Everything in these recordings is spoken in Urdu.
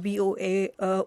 VOA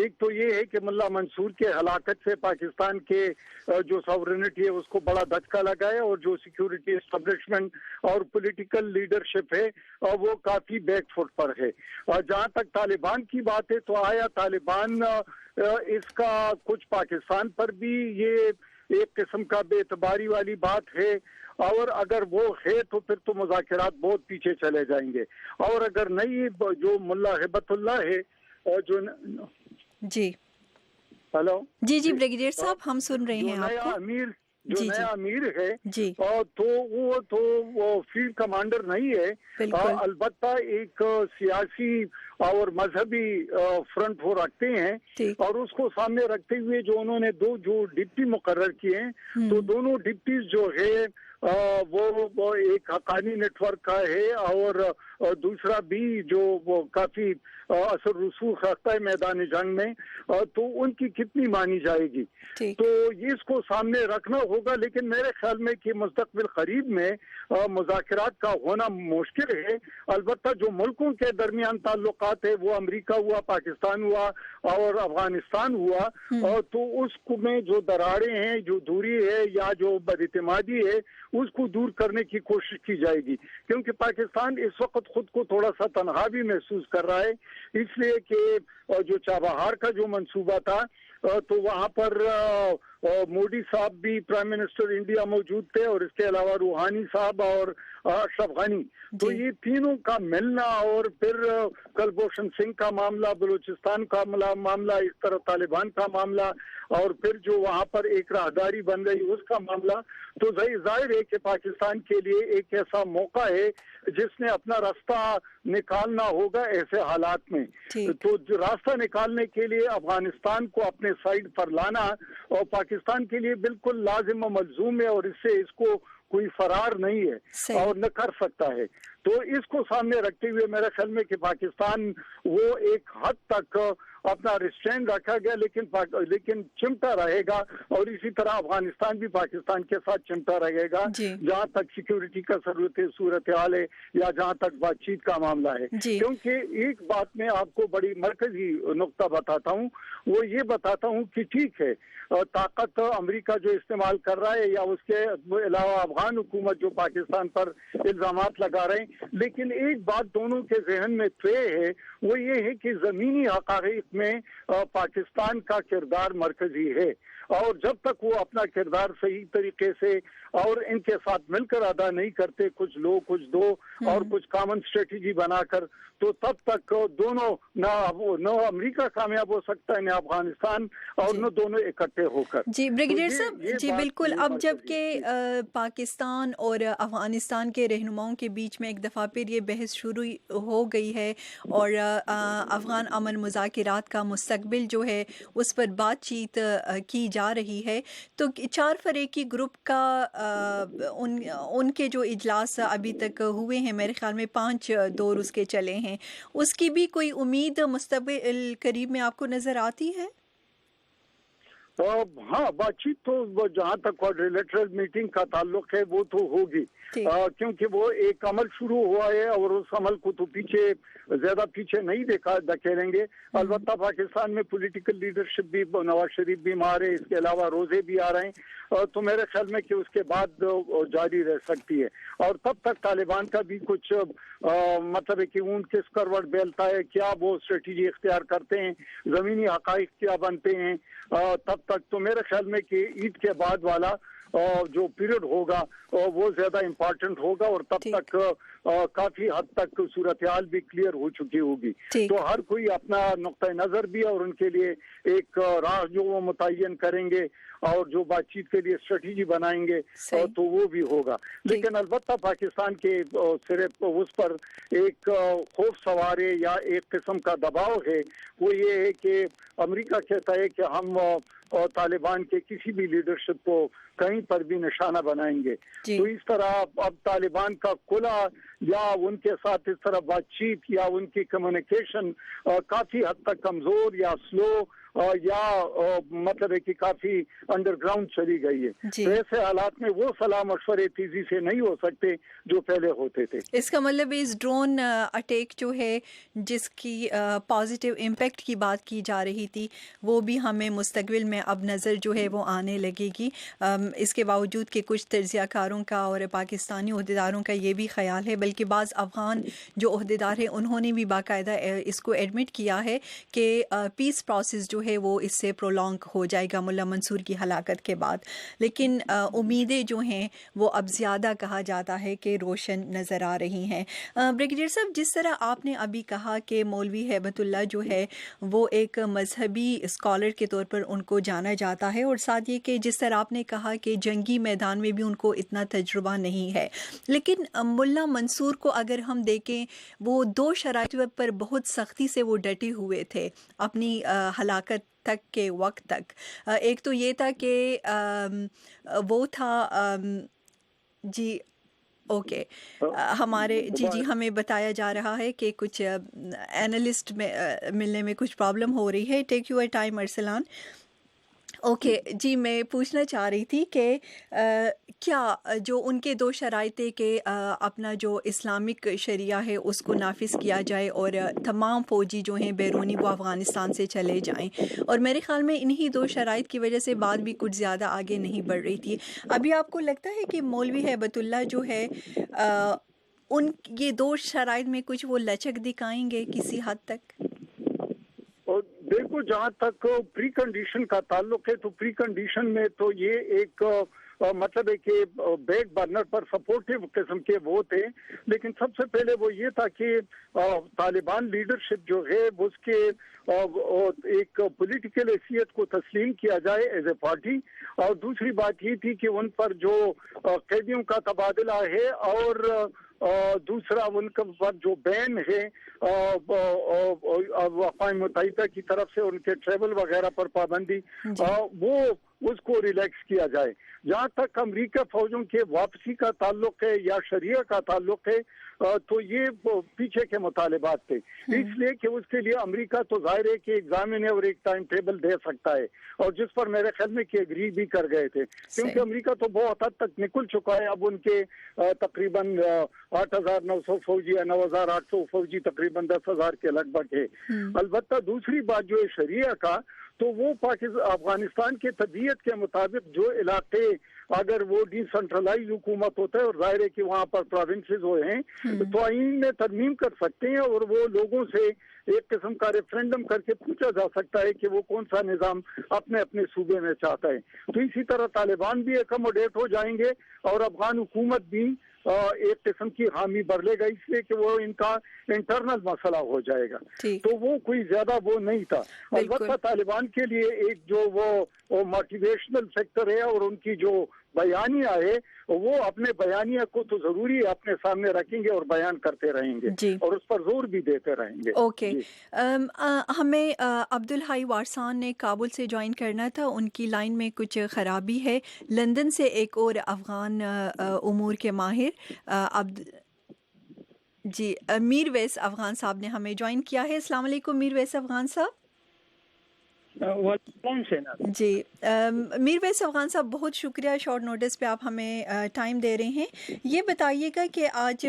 ایک تو یہ ہے کہ ملا منصور کے ہلاکت سے پاکستان کے جو ساورنٹی ہے اس کو بڑا دھچکا لگا ہے، اور جو سیکیورٹی اسٹیبلشمنٹ اور پولیٹیکل لیڈرشپ ہے وہ کافی بیک فٹ پر ہے. اور جہاں تک طالبان کی بات ہے تو آیا طالبان اس کا کچھ پاکستان پر بھی یہ ایک قسم کا بے اعتباری والی بات ہے، اور اگر وہ ہے تو پھر تو مذاکرات بہت پیچھے چلے جائیں گے. اور اگر نہیں، جو ملا ہبت اللہ ہے جو جی ہلو جی بریگیڈیئر صاحب ہم سن رہے ہیں آپ کو. نیا امیر ہے جی تو وہ فیلڈ کمانڈر نہیں ہے، البتہ ایک سیاسی اور مذہبی فرنٹ وہ رکھتے ہیں، اور اس کو سامنے رکھتے ہوئے جو انہوں نے جو ڈپٹی مقرر کیے ہیں، تو دونوں ڈپٹیز جو ہے وہ ایک حقانی نیٹ ورک کا ہے، اور دوسرا بھی جو وہ کافی اثر رسوخ رکھتا ہے میدان جنگ میں، تو ان کی کتنی مانی جائے گی. تو اس کو سامنے رکھنا ہوگا. لیکن میرے خیال میں کہ مستقبل قریب میں مذاکرات کا ہونا مشکل ہے. البتہ جو ملکوں کے درمیان تعلقات ہے وہ امریکہ ہوا، پاکستان ہوا اور افغانستان ہوا، تو اس میں جو دراڑیں ہیں، جو دوری ہے یا جو بداعتمادی ہے، اس کو دور کرنے کی کوشش کی جائے گی. کیونکہ پاکستان اس وقت خود کو تھوڑا سا تنہا بھی محسوس کر رہا ہے، اس لیے کہ جو چابہار کا جو منصوبہ تھا تو وہاں پر مودی صاحب بھی پرائم منسٹر انڈیا موجود تھے، اور اس کے علاوہ روحانی صاحب اور اشرف غنی. تو یہ تینوں کا ملنا، اور پھر کلبھوشن سنگھ کا معاملہ، بلوچستان کا معاملہ، اس طرح طالبان کا معاملہ، اور پھر جو وہاں پر ایک راہداری بن گئی اس کا معاملہ، تو ظاہر ہے کہ پاکستان کے لیے ایک ایسا موقع ہے جس نے اپنا راستہ نکالنا ہوگا ایسے حالات میں. تو راستہ نکالنے کے لیے افغانستان کو اپنے سائڈ پر لانا اور پاکستان کے لیے بالکل لازم و ملزوم ہے، اور اس سے اس کو کوئی فرار نہیں ہے اور نہ کر سکتا ہے. تو اس کو سامنے رکھتے ہوئے میرے خیال میں کہ پاکستان وہ ایک حد تک اپنا ریسٹرین رکھا گیا، لیکن چمٹا رہے گا، اور اسی طرح افغانستان بھی پاکستان کے ساتھ چمٹا رہے گا جہاں تک سیکیورٹی کا صورتحال ہے یا جہاں تک بات چیت کا معاملہ ہے. کیونکہ ایک بات میں آپ کو بڑی مرکزی نقطہ بتاتا ہوں، وہ یہ بتاتا ہوں کہ ٹھیک ہے طاقت امریکہ جو استعمال کر رہا ہے، یا اس کے علاوہ افغان حکومت جو پاکستان پر الزامات لگا رہے ہیں، لیکن ایک بات دونوں کے ذہن میں طے ہے، وہ یہ ہے کہ زمینی حقائق میں پاکستان کا کردار مرکزی ہے، اور جب تک وہ اپنا کردار صحیح طریقے سے اور ان کے ساتھ مل کر ادا نہیں کرتے، کچھ لو کچھ دو اور کچھ کامن اسٹریٹجی بنا کر، تو تب تک دونوں نہ امریکہ کامیاب ہو سکتا ہے، نہ افغانستان، اور نہ دونوں اکٹھے ہو کر. جی بریگیڈیئر صاحب، جی بالکل. اب جب کہ پاکستان اور افغانستان کے رہنماؤں کے بیچ میں ایک دفعہ پھر یہ بحث شروع ہو گئی ہے، اور افغان امن مذاکرات کا مستقبل جو ہے اس پر بات چیت کی جا رہی ہے، تو 4 فریقی گروپ کا ان کے جو اجلاس ابھی تک ہوئے ہیں، میرے خیال میں 5 دور اس کے چلے ہیں، اس کی بھی کوئی امید مستقبل قریب میں آپ کو نظر آتی ہے؟ ہاں، بات چیت تو جہاں تک کوادریلیٹرل میٹنگ کا تعلق ہے وہ تو ہوگی، کیونکہ وہ ایک عمل شروع ہوا ہے، اور اس عمل کو تو زیادہ پیچھے نہیں دھکیلیں گے. البتہ پاکستان میں پولیٹیکل لیڈرشپ بھی، نواز شریف بیمار ہے، اس کے علاوہ روزے بھی آ رہے ہیں، تو میرے خیال میں کہ اس کے بعد جاری رہ سکتی ہے. اور تب تک طالبان کا بھی کچھ مطلب ہے کہ ان کس کروٹ بیلتا ہے، کیا وہ اسٹریٹجی اختیار کرتے ہیں، زمینی حقائق کیا بنتے ہیں، تب تک تو میرے خیال میں کہ عید کے بعد والا جو پیریڈ ہوگا وہ زیادہ امپورٹنٹ ہوگا، اور تب تک کافی حد تک صورتحال بھی کلیئر ہو چکی ہوگی. تو ہر کوئی اپنا نقطہ نظر بھی اور ان کے لیے ایک راہ جو وہ متعین کریں گے اور جو بات چیت کے لیے اسٹریٹجی بنائیں گے تو وہ بھی ہوگا. لیکن البتہ پاکستان کے صرف اس پر ایک خوف سوار ہے یا ایک قسم کا دباؤ ہے، وہ یہ ہے کہ امریکہ کہتا ہے کہ ہم طالبان کے کسی بھی لیڈرشپ کو کہیں پر بھی نشانہ بنائیں گے. تو اس طرح اب طالبان کا کلا یا ان کے ساتھ اس طرح بات چیت یا ان کی کمیونیکیشن کافی حد تک کمزور یا سلو یا مطلب ہے کہ کافی انڈر گراؤنڈ چلی گئی ہے. تو ایسے حالات میں وہ صلاح مشورے تیزی سے نہیں ہو سکتے جو پہلے ہوتے تھے. اس کا مطلب اس ڈرون اٹیک جو ہے جس کی پازیٹیو امپیکٹ کی بات کی جا رہی تھی وہ بھی ہمیں مستقبل میں اب نظر جو ہے وہ آنے لگے گی. اس کے باوجود کہ کچھ تجزیہ کاروں کا اور پاکستانی عہدیداروں کا یہ بھی خیال ہے، بلکہ بعض افغان جو عہدیدار ہیں انہوں نے بھی باقاعدہ اس کو ایڈمٹ کیا ہے کہ پیس پروسیس جو ہے وہ اس سے پرولونگ ہو جائے گا ملا منصور کی ہلاکت کے بعد. لیکن امیدیں جو ہیں وہ اب زیادہ کہا جاتا ہے کہ روشن نظر آ رہی ہیں. بریگیڈیئر صاحب، جس طرح آپ نے ابھی کہا کہ مولوی ہیبت اللہ جو ہے وہ ایک مذہبی اسکالر کے طور پر ان کو جانا جاتا ہے، اور ساتھ یہ کہ جس طرح آپ نے کہا کہ جنگی میدان میں بھی ان کو اتنا تجربہ نہیں ہے، لیکن ملا منصور کو اگر ہم دیکھیں وہ 2 شرائط پر بہت سختی سے وہ ڈٹے ہوئے تھے اپنی ہلاکت تک کے وقت تک. ایک تو یہ تھا کہ وہ تھا جی اوکے ہمارے جی ہمیں بتایا جا رہا ہے کہ کچھ اینالسٹ میں ملنے میں کچھ پرابلم ہو رہی ہے. Take your time Arslan. Okay جی میں پوچھنا چاہ رہی تھی کہ کیا جو ان کے 2 شرائط تھے کہ اپنا جو اسلامک شریعہ ہے اس کو نافذ کیا جائے اور تمام فوجی جو ہیں بیرونی وہ افغانستان سے چلے جائیں، اور میرے خیال میں انہی 2 شرائط کی وجہ سے بات بھی کچھ زیادہ آگے نہیں بڑھ رہی تھی. ابھی آپ کو لگتا ہے کہ مولوی ہیبت اللہ جو ہے ان یہ 2 شرائط میں کچھ وہ لچک دکھائیں گے کسی حد تک؟ دیکھو جہاں تک پری کنڈیشن کا تعلق ہے تو پری کنڈیشن میں تو یہ ایک مطلب ہے کہ بیک برنر پر سپورٹیو قسم کے وہ تھے، لیکن سب سے پہلے وہ یہ تھا کہ طالبان لیڈرشپ جو ہے اس کے ایک پولیٹیکل حیثیت کو تسلیم کیا جائے ایز اے پارٹی، اور دوسری بات یہ تھی کہ ان پر جو قیدیوں کا تبادلہ ہے اور دوسرا ان پر جو بین ہے اقوام متحدہ کی طرف سے ان کے ٹریول وغیرہ پر پابندی، وہ اس کو ریلیکس کیا جائے. جہاں تک امریکہ فوجوں کے واپسی کا تعلق ہے یا شریعہ کا تعلق ہے تو یہ پیچھے کے مطالبات تھے، اس لیے کہ اس کے لیے امریکہ تو ظاہر ہے کہ ایگزامن ہے اور ایک ٹائم ٹیبل دے سکتا ہے، اور جس پر میرے خیال میں کہ ایگری بھی کر گئے تھے، کیونکہ امریکہ تو بہت حد تک نکل چکا ہے. اب ان کے تقریباً 8,900 فوجی یا 9,800 فوجی تقریباً 10,000 کے لگ بھگ ہے. البتہ دوسری بات جو ہے شریعہ کا، تو وہ افغانستان کے طبیعت کے مطابق جو علاقے اگر وہ ڈی سینٹرلائز حکومت ہوتا ہے اور ظاہر ہے کہ وہاں پر پروونسز ہوئے ہیں تو آئین میں ترمیم کر سکتے ہیں اور وہ لوگوں سے ایک قسم کا ریفرینڈم کر کے پوچھا جا سکتا ہے کہ وہ کون سا نظام اپنے اپنے صوبے میں چاہتا ہے. تو اسی طرح طالبان بھی ایکوموڈیٹ ہو جائیں گے اور افغان حکومت بھی ایک قسم کی حامی بھر لے گا، اس لیے کہ وہ ان کا انٹرنل مسئلہ ہو جائے گا. تو وہ کوئی زیادہ وہ نہیں تھا. البتہ طالبان کے لیے ایک جو وہ موٹیویشنل فیکٹر ہے اور ان کی جو بیانیہ ہے وہ اپنے بیانیہ کو تو ضروری اپنے سامنے رکھیں گے اور بیان کرتے رہیں گے اور اس پر زور بھی دیتے رہیں گے. اوکے ہمیں عبدالحی وارسان نے کابل سے جوائن کرنا تھا، ان کی لائن میں کچھ خرابی ہے. لندن سے ایک اور افغان امور کے ماہر جی میر ویس افغان صاحب نے ہمیں جوائن کیا ہے. السلام علیکم میر ویس افغان صاحب. جی میر ویس افغان صاحب بہت شکریہ، شارٹ نوٹس پہ آپ ہمیں ٹائم دے رہے ہیں. یہ بتائیے گا کہ آج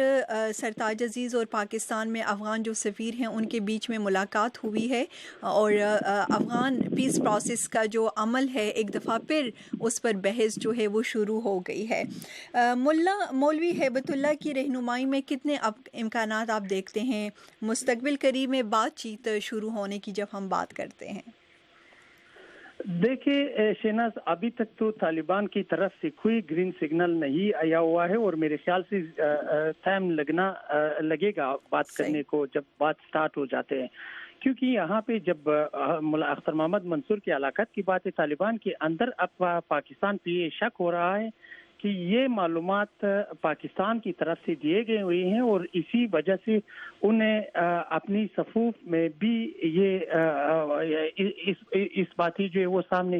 سرتاج عزیز اور پاکستان میں افغان جو سفیر ہیں ان کے بیچ میں ملاقات ہوئی ہے اور افغان پیس پروسیس کا جو عمل ہے ایک دفعہ پھر اس پر بحث جو ہے وہ شروع ہو گئی ہے. مولوی ہیبت اللہ کی رہنمائی میں کتنے امکانات آپ دیکھتے ہیں مستقبل قریب میں بات چیت شروع ہونے کی جب ہم بات کرتے ہیں؟ دیکھیے شہناز، ابھی تک تو طالبان کی طرف سے کوئی گرین سگنل نہیں آیا ہوا ہے اور میرے خیال سے ٹائم لگے گا بات کرنے کو جب بات سٹارٹ ہو جاتے ہیں، کیونکہ یہاں پہ جب اختر محمد منصور کی ہلاکت کی بات ہے طالبان کے اندر اب پاکستان پہ یہ شک ہو رہا ہے کہ یہ معلومات پاکستان کی طرف سے دیے گئے ہوئے ہیں اور اسی وجہ سے انہیں اپنی صفوف میں بھی یہ اس باتیں جو ہے وہ سامنے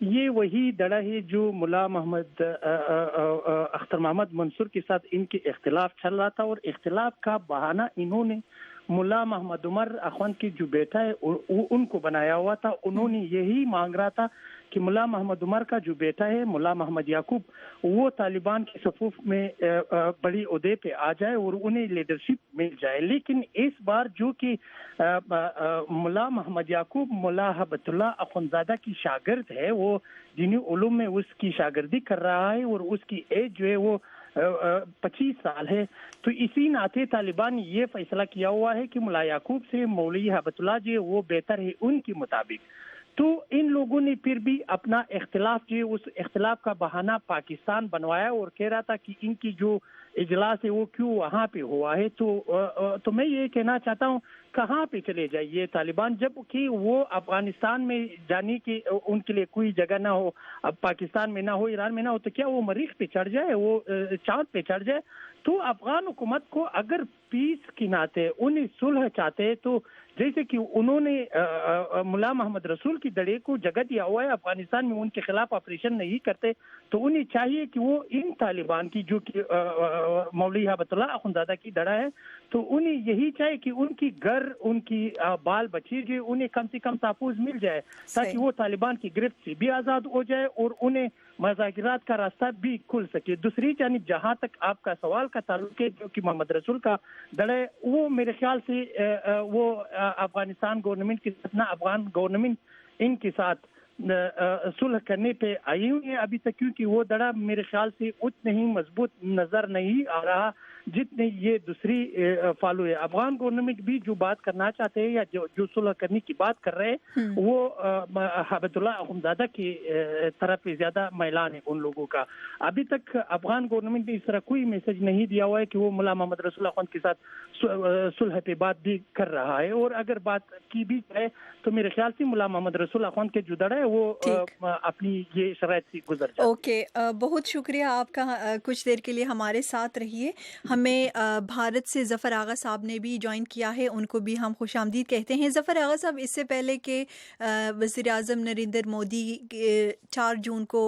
یہ وہی دڑا ہے جو ملا محمد اختر محمد منصور کے ساتھ ان کے اختلاف چل رہا تھا، اور اختلاف کا بہانہ انہوں نے ملا محمد عمر اخوان کی جو بیٹا ہے ان کو بنایا ہوا تھا. انہوں نے یہی مانگ رہا تھا کہ ملا محمد عمر کا جو بیٹا ہے ملا محمد یعقوب وہ طالبان کی صفوف میں بڑی عہدے پہ آ جائے اور انہیں لیڈرشپ مل جائے. لیکن اس بار جو کہ ملا محمد یعقوب ملا ہبت اللہ اخونزادہ کی شاگرد ہے، وہ دینی علوم میں اس کی شاگردی کر رہا ہے اور اس کی ایج جو ہے وہ 25 سال ہے، تو اسی ناطے طالبان نے یہ فیصلہ کیا ہوا ہے کہ ملا یعقوب سے مولوی ہبت اللہ جو ہے وہ بہتر ہے ان کے مطابق. تو ان لوگوں نے پھر بھی اپنا اختلاف جو اس اختلاف کا بہانہ پاکستان بنوایا اور کہہ رہا تھا کہ ان کی جو اجلاس ہے وہ کیوں وہاں پہ ہوا ہے. تو میں یہ کہنا چاہتا ہوں کہاں پہ چلے جائیے طالبان، جب کہ وہ افغانستان میں جانے کی ان کے لیے کوئی جگہ نہ ہو، اب پاکستان میں نہ ہو، ایران میں نہ ہو، تو کیا وہ مریخ پہ چڑھ جائے، وہ چاند پہ چڑھ جائے؟ تو افغان حکومت کو اگر پیس کی ناطے انہیں صلح چاہتے تو جیسے کہ انہوں نے ملا محمد رسول کی دڑے کو جگہ دیا ہوا ہے افغانستان میں، ان کے خلاف آپریشن نہیں کرتے، تو انہیں چاہیے کہ وہ ان طالبان کی جو کہ مولوی ہبت اللہ اخونزادہ کی دڑا ہے، تو انہیں یہی چاہیے کہ ان کی گھر، ان کی بال بچے جو انہیں کم سے کم تحفظ مل جائے تاکہ وہ طالبان کی گرفت سے بھی آزاد ہو جائے اور انہیں مذاکرات کا راستہ بھی کھل سکے. دوسری جانب جہاں تک آپ کا سوال کا تعلق ہے جو کہ محمد رسول کا دڑ ہے، وہ میرے خیال سے وہ افغانستان گورنمنٹ کے ساتھ نہ افغان گورنمنٹ ان کے ساتھ صلح کرنے پہ آئی ہوئی ہے ابھی تک، کیونکہ وہ دڑا میرے خیال سے اتنے ہی مضبوط نظر نہیں آ رہا جتنے یہ دوسری فالو ہے. افغان گورنمنٹ بھی جو بات کرنا چاہتے ہیں یا جو صلح کرنے کی بات کر رہے ہیں وہ ہبت اللہ اخونزادہ کی طرف زیادہ میلان ہے ان لوگوں کا. ابھی تک افغان گورنمنٹ نے اس طرح کوئی میسج نہیں دیا ہوا ہے کہ وہ ملا محمد رسول اخوان کے ساتھ صلح پہ بات بھی کر رہا ہے، اور اگر بات کی بھی ہے تو میرے خیال سے ملا محمد رسول اخوان کے جو دڑ ہے وہ اپنی یہ شرائط سے گزر جائے. اوکے، بہت شکریہ آپ کا، کچھ دیر کے لیے ہمارے ساتھ رہیے. ہمیں بھارت سے ظفر آغا صاحب نے بھی جوائن کیا ہے، ان کو بھی ہم خوش آمدید کہتے ہیں. ظفر آغا صاحب، اس سے پہلے کہ وزیر اعظم نریندر مودی 4 جون کو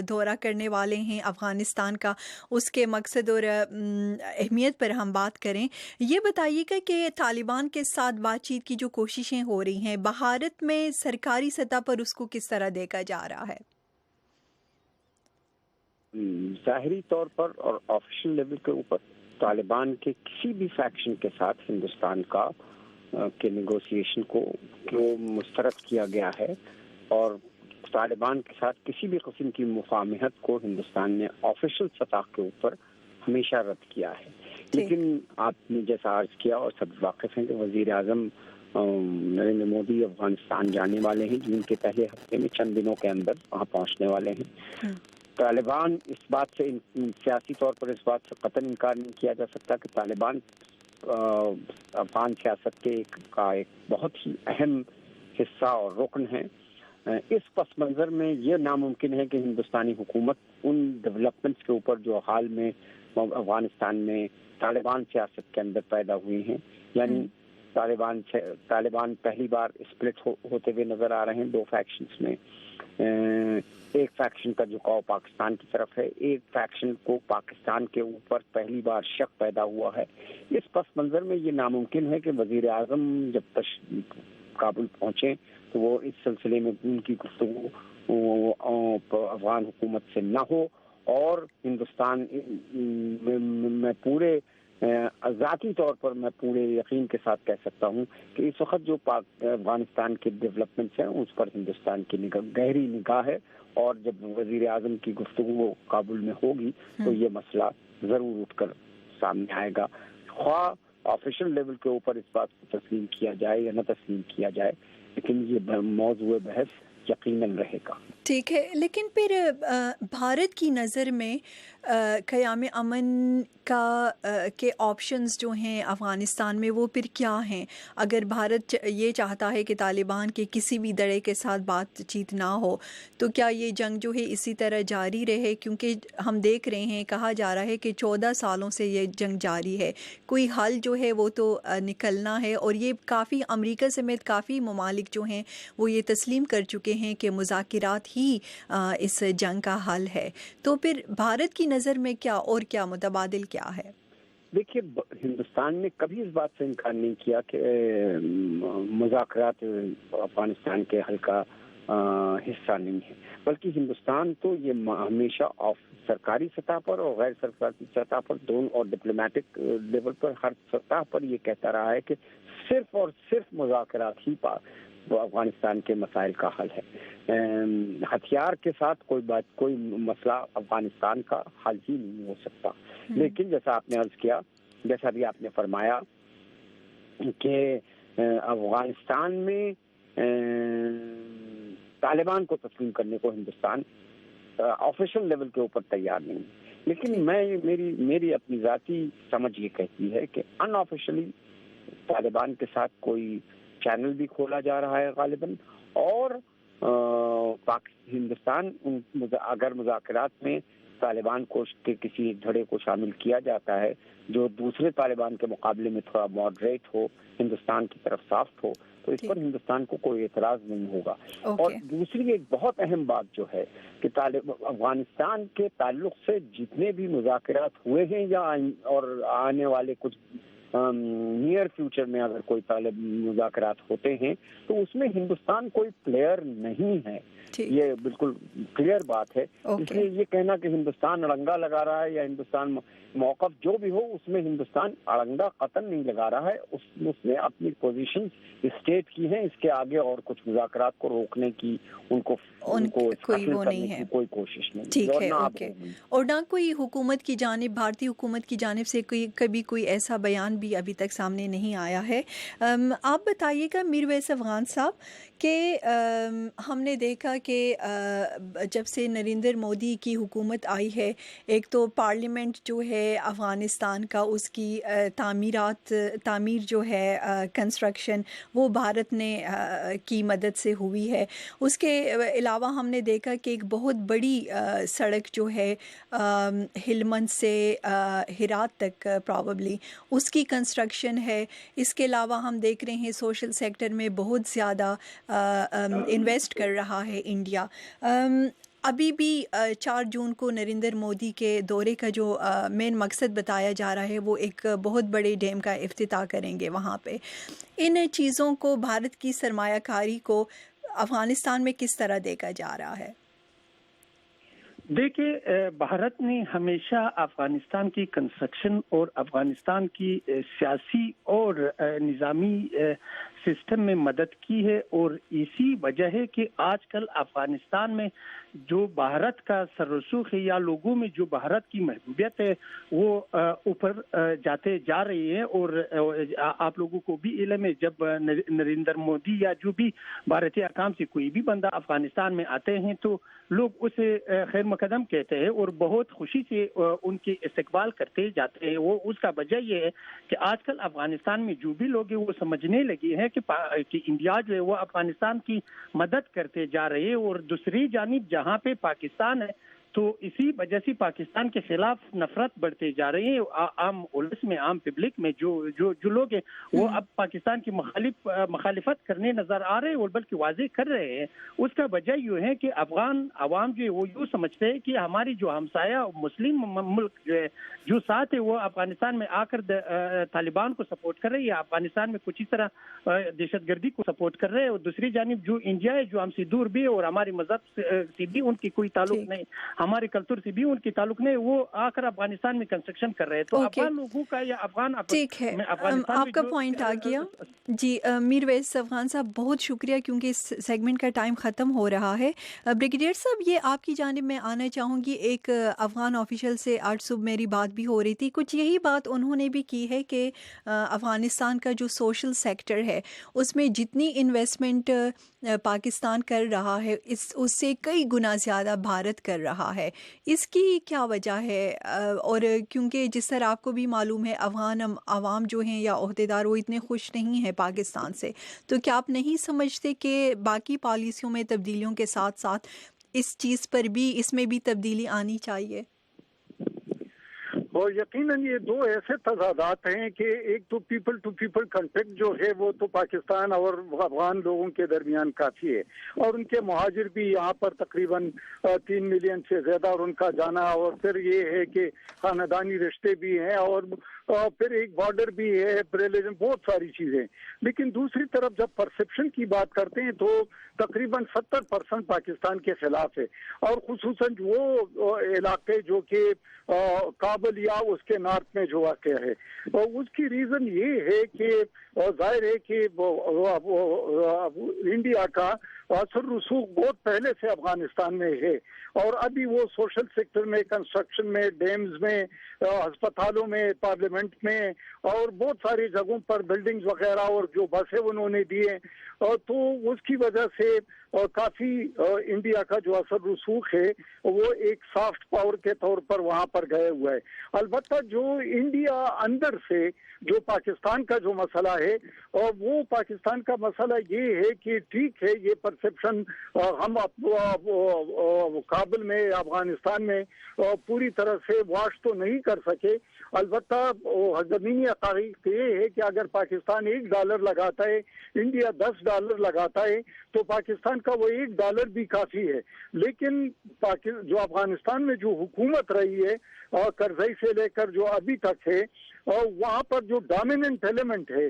دورہ کرنے والے ہیں افغانستان کا، اس کے مقصد اور اہمیت پر ہم بات کریں، یہ بتائیے گا کہ طالبان کے ساتھ بات چیت کی جو کوششیں ہو رہی ہیں بھارت میں سرکاری سطح پر اس کو کس طرح دیکھا جا رہا ہے؟ ظاہری طور پر اور آفیشیل لیول کے اوپر طالبان کے کسی بھی فیکشن کے ساتھ ہندوستان کا کے نیگوسیشن کو مسترد کیا گیا ہے، اور طالبان کے ساتھ کسی بھی قسم کی مفاہمت کو ہندوستان نے آفیشیل سطح کے اوپر ہمیشہ رد کیا ہے. لیکن آپ نے جیسا عرض کیا اور سب واقف ہیں کہ وزیر اعظم نریندر مودی افغانستان جانے والے ہیں، جن کے پہلے ہفتے میں چند دنوں کے اندر وہاں پہنچنے والے ہیں. طالبان اس بات سے سیاسی طور پر اس بات سے قطعاً انکار نہیں کیا جا سکتا کہ طالبان افغان سیاست کے کا ایک بہت ہی اہم حصہ اور رکن ہے. اس پس منظر میں یہ ناممکن ہے کہ ہندوستانی حکومت ان ڈیولپمنٹس کے اوپر جو حال میں افغانستان میں طالبان سیاست کے اندر پیدا ہوئی ہیں، یعنی طالبان پہلی بار اسپلٹ ہوتے ہوئے نظر آ رہے ہیں 2 فیکشنز میں. ایک فیکشن کا جھکاؤ پاکستان کی طرف ہے، ایک فیکشن کو پاکستان کے اوپر پہلی بار شک پیدا ہوا ہے. اس پس منظر میں یہ ناممکن ہے کہ وزیر اعظم جب کابل پہنچے تو وہ اس سلسلے میں ان کی گفتگو افغان حکومت سے نہ ہو. اور ہندوستان میں پورے ذاتی طور پر میں پورے یقین کے ساتھ کہہ سکتا ہوں کہ اس وقت جو افغانستان کے ڈیولپمنٹس ہیں اس پر ہندوستان کی گہری نگاہ ہے، اور جب وزیر اعظم کی گفتگو کابل میں ہوگی تو یہ مسئلہ ضرور اٹھ کر سامنے آئے گا، خواہ آفیشیل لیول کے اوپر اس بات کو تسلیم کیا جائے یا نہ تسلیم کیا جائے، لیکن یہ موضوع بحث یقیناً رہے گا. ٹھیک ہے، لیکن پھر بھارت کی نظر میں قیام امن کا کے آپشنز جو ہیں افغانستان میں وہ پھر کیا ہیں؟ اگر بھارت یہ چاہتا ہے کہ طالبان کے کسی بھی دڑے کے ساتھ بات چیت نہ ہو تو کیا یہ جنگ جو ہے اسی طرح جاری رہے؟ کیونکہ ہم دیکھ رہے ہیں، کہا جا رہا ہے کہ 14 سالوں سے یہ جنگ جاری ہے، کوئی حل جو ہے وہ تو نکلنا ہے، اور یہ کافی امریکہ سمیت کافی ممالک جو ہیں وہ یہ تسلیم کر چکے ہیں کہ مذاکرات ہی اس جنگ کا حل ہے، تو پھر بھارت کی نظر میں کیا اور کیا متبادل کیا ہے؟ دیکھیے، ہندوستان نے کبھی اس بات سے انکار نہیں کیا کہ مذاکرات افغانستان کے حل کا حصہ نہیں ہے، بلکہ ہندوستان تو یہ ہمیشہ سرکاری سطح پر اور غیر سرکاری سطح پر دونوں اور ڈپلومیٹک لیول پر ہر سطح پر یہ کہتا رہا ہے کہ صرف اور صرف مذاکرات ہی افغانستان کے مسائل کا حل ہے۔ ہتھیار کے ساتھ کوئی مسئلہ افغانستان کا حل ہی نہیں ہو سکتا۔ لیکن جیسا آپ نے عرض کیا، جیسا بھی آپ نے فرمایا کہ افغانستان میں طالبان کو تسلیم کرنے کو ہندوستان آفیشل لیول کے اوپر تیار نہیں، لیکن میری اپنی ذاتی سمجھ یہ کہتی ہے کہ ان آفیشلی طالبان کے ساتھ کوئی چینل بھی کھولا جا رہا ہے غالباً، اور ہندوستان اگر مذاکرات میں طالبان کے کسی دھڑے کو شامل کیا جاتا ہے جو دوسرے طالبان کے مقابلے میں تھوڑا ماڈریٹ ہو، ہندوستان کی طرف سافٹ ہو، تو اس پر ہندوستان کو کوئی اعتراض نہیں ہوگا۔ اور دوسری ایک بہت اہم بات جو ہے کہ افغانستان کے تعلق سے جتنے بھی مذاکرات ہوئے ہیں یا اور آنے والے کچھ نیئر فیوچر میں اگر کوئی مذاکرات ہوتے ہیں تو اس میں ہندوستان کوئی پلیئر نہیں ہے، یہ بالکل کلیئر بات ہے۔ اس لیے یہ کہنا کہ ہندوستان اڑنگا لگا رہا ہے یا ہندوستان موقف جو بھی ہو، اس میں ہندوستان اڑنگا قطعاً نہیں لگا رہا ہے، اس نے اپنی پوزیشن اسٹیٹ کی ہیں، اس کے آگے اور کچھ مذاکرات کو روکنے کی ان کو کوئی وہ نہیں ہے، کوئی کوشش نہیں، ٹھیک ہے، اوکے۔ اور نہ کوئی حکومت کی جانب، بھارتی حکومت کی جانب سے کبھی کوئی ایسا بیان بھی ابھی تک سامنے نہیں آیا ہے۔ آپ بتائیے گا میرویس افغان صاحب کہ ہم نے دیکھا کہ جب سے نریندر مودی کی حکومت آئی ہے، ایک تو پارلیمنٹ جو ہے افغانستان کا، اس کی تعمیر جو ہے کنسٹرکشن، وہ بھارت نے کی مدد سے ہوئی ہے۔ اس کے علاوہ ہم نے دیکھا کہ ایک بہت بڑی سڑک جو ہے ہلمند سے ہرات تک پرابیبلی اس کی کنسٹرکشن ہے۔ اس کے علاوہ ہم دیکھ رہے ہیں سوشل سیکٹر میں بہت زیادہ انویسٹ کر رہا ہے انڈیا۔ ابھی بھی 4 جون کو نریندر مودی کے دورے کا جو مین مقصد بتایا جا رہا ہے وہ ایک بہت بڑے ڈیم کا افتتاح کریں گے وہاں پہ۔ ان چیزوں کو، بھارت کی سرمایہ کاری کو افغانستان میں کس طرح دیکھا جا رہا ہے؟ دیکھیے، بھارت نے ہمیشہ افغانستان کی کنسٹرکشن اور افغانستان کی سیاسی اور نظامی سسٹم میں مدد کی ہے، اور اسی وجہ ہے کہ آج کل افغانستان میں جو بھارت کا سر رسوخ ہے یا لوگوں میں جو بھارت کی محبوبیت ہے وہ اوپر جاتے جا رہی ہے۔ اور آپ لوگوں کو بھی علم ہے، جب نریندر مودی یا جو بھی بھارتی حکام سے کوئی بھی بندہ افغانستان میں آتے ہیں تو لوگ اسے خیر مقدم کہتے ہیں اور بہت خوشی سے ان کے استقبال کرتے جاتے ہیں۔ وہ اس کا وجہ یہ ہے کہ آج کل افغانستان میں جو بھی لوگ ہیں وہ سمجھنے لگے ہیں کہ انڈیا جو ہے وہ افغانستان کی مدد کرتے جا رہے ہیں، اور دوسری جانب جہاں پہ پاکستان ہے تو اسی وجہ سے پاکستان کے خلاف نفرت بڑھتے جا رہے ہیں۔ عام اولس میں، عام پبلک میں جو لوگ ہیں وہ اب پاکستان کی مخالفت کرنے نظر آ رہے ہیں اور بلکہ واضح کر رہے ہیں۔ اس کا وجہ یہ ہے کہ افغان عوام جو ہے وہ یوں سمجھتے ہیں کہ ہماری جو ہمسایہ مسلم ملک جو ہے جو ساتھ ہے وہ افغانستان میں آ کر طالبان کو سپورٹ کر رہے ہیں یا افغانستان میں کچھ اس طرح دہشت گردی کو سپورٹ کر رہے ہیں، اور دوسری جانب جو انڈیا ہے جو ہم سے دور بھی ہے اور ہماری مذہب سے بھی ان کی کوئی تعلق نہیں، ہمارے کلچر سے بھی ان کی تعلق نہیں، وہ آ کر افغانستان میں کنسٹرکشن کر رہے ہیں۔ تو افغان لوگوں کا یا افغان ٹھیک ہے، آپ کا پوائنٹ آ گیا۔ جی میرویس افغان صاحب بہت شکریہ، کیونکہ اس سیگمنٹ کا ٹائم ختم ہو رہا ہے۔ بریگیڈیئر صاحب، یہ آپ کی جانب میں آنا چاہوں گی، ایک افغان آفیشل سے آج صبح میری بات بھی ہو رہی تھی، کچھ یہی بات انہوں نے بھی کی ہے کہ افغانستان کا جو سوشل سیکٹر ہے اس میں جتنی انویسٹمنٹ پاکستان کر رہا ہے اس سے کئی گنا زیادہ بھارت کر رہا ہے۔ اس کی کیا وجہ ہے؟ اور کیونکہ جس طرح آپ کو بھی معلوم ہے افغان عوام جو ہیں یا عہدیدار وہ اتنے خوش نہیں ہیں پاکستان سے، تو کیا آپ نہیں سمجھتے کہ باقی پالیسیوں میں تبدیلیوں کے ساتھ ساتھ اس چیز پر بھی، اس میں بھی تبدیلی آنی چاہیے؟ اور یقیناً یہ دو ایسے تضادات ہیں کہ ایک تو پیپل ٹو پیپل کنٹیکٹ جو ہے وہ تو پاکستان اور افغان لوگوں کے درمیان کافی ہے، اور ان کے مہاجر بھی یہاں پر تقریباً 3 ملین سے زیادہ، اور ان کا جانا، اور پھر یہ ہے کہ خاندانی رشتے بھی ہیں، اور پھر ایک بارڈر بھی ہے، ریلیجن، بہت ساری چیزیں. لیکن دوسری طرف جب پرسپشن کی بات کرتے ہیں تو تقریباً 70% پاکستان کے خلاف ہے، اور خصوصاً وہ علاقے جو کہ کابل یا اس کے نارتھ میں جو واقع ہے. اور اس کی ریزن یہ ہے کہ ظاہر ہے کہ انڈیا کا اثر رسوخ بہت پہلے سے افغانستان میں ہے، اور ابھی وہ سوشل سیکٹر میں، کنسٹرکشن میں، ڈیمز میں، ہسپتالوں میں، پارلیمنٹ میں، اور بہت ساری جگہوں پر بلڈنگز وغیرہ اور جو بسیں انہوں نے دیے، تو اس کی وجہ سے کافی انڈیا کا جو اثر رسوخ ہے وہ ایک سافٹ پاور کے طور پر وہاں پر گئے ہوا ہے. البتہ جو انڈیا اندر سے جو پاکستان کا جو مسئلہ ہے، اور وہ پاکستان کا مسئلہ یہ ہے کہ ٹھیک ہے یہ پرسپشن ہم کابل میں، افغانستان میں پوری طرح سے واش تو نہیں کر سکے. البتہ زمینی حقائق یہ ہے کہ اگر پاکستان $1 لگاتا ہے، انڈیا $10 لگاتا ہے، تو پاکستان کا وہ $1 بھی کافی ہے. لیکن جو افغانستان میں جو حکومت رہی ہے کرزئی سے لے کر جو ابھی تک ہے، اور وہاں پر جو ڈومیننٹ ایلیمنٹ ہے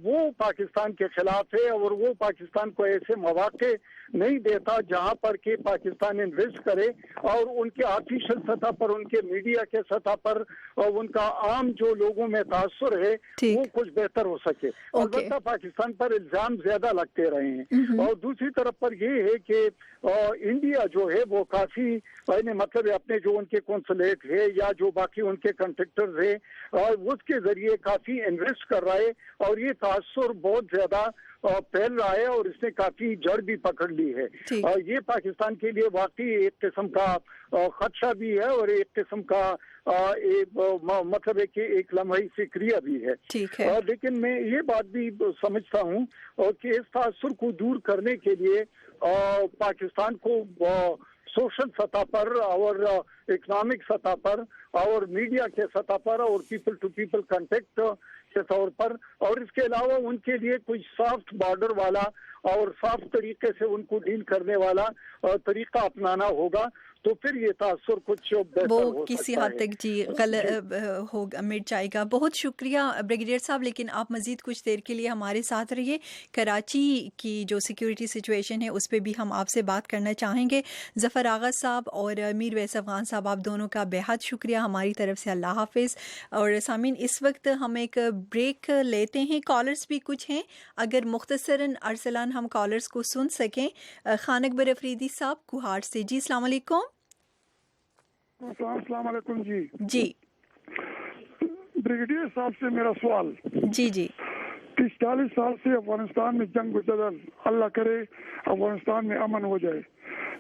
وہ پاکستان کے خلاف ہے، اور وہ پاکستان کو ایسے مواقع نہیں دیتا جہاں پر کہ پاکستان انویسٹ کرے، اور ان کے آفیشل سطح پر، ان کے میڈیا کے سطح پر، اور ان کا عام جو لوگوں میں تاثر ہے وہ کچھ بہتر ہو سکے. البتہ پاکستان پر الزام زیادہ لگتے رہے ہیں. اور دوسری طرف پر یہ ہے کہ انڈیا جو ہے وہ کافی مطلب اپنے جو ان کے کونسلیٹ ہے یا جو باقی ان کے کنٹریکٹرز ہے اس کے ذریعے کافی انویسٹ کر رہا ہے، اور یہ تاثر بہت زیادہ پھیل رہا ہے، اور اس نے کافی جڑ بھی پکڑ لی ہے. اور یہ پاکستان کے لیے واقعی ایک قسم کا خدشہ بھی ہے، اور ایک قسم کا مطلب ہے کہ ایک لمحی فکریہ بھی ہے. لیکن میں یہ بات بھی سمجھتا ہوں کہ اس تاثر کو دور کرنے کے لیے پاکستان کو سوشل سطح پر اور اکنامک سطح پر اور میڈیا کے سطح پر اور پیپل ٹو پیپل کانٹیکٹ کے طور پر، اور اس کے علاوہ ان کے لیے کوئی سافٹ بارڈر والا اور صاف طریقے سے ان کو ڈیل کرنے والا طریقہ اپنانا ہوگا، تو پھر یہ تاثر کچھ بہتر ہو سکتا ہے. وہ کسی حد تک ہوگا، مٹ جائے گا. بہت شکریہ بریگیڈیئر صاحب، لیکن آپ مزید کچھ دیر کے لیے ہمارے ساتھ رہیے. کراچی کی جو سیکیورٹی سچویشن ہے اس پہ بھی ہم آپ سے بات کرنا چاہیں گے. ظفر آغا صاحب اور میر ویس افغان صاحب، آپ دونوں کا بہت شکریہ ہماری طرف سے. اللہ حافظ. اور سامعین، اس وقت ہم ایک بریک لیتے ہیں. کالرز بھی کچھ ہیں، اگر مختصراً ارسلان ہم کالرز کو سن سکیں. خان اکبر افریدی صاحب کوہاٹ سے. جی السلام علیکم. السلام علیکم. جی بریگیڈیئر صاحب سے میرا سوال. جی 40 سال سے افغانستان میں جنگ و جدل، اللہ کرے افغانستان میں امن ہو جائے،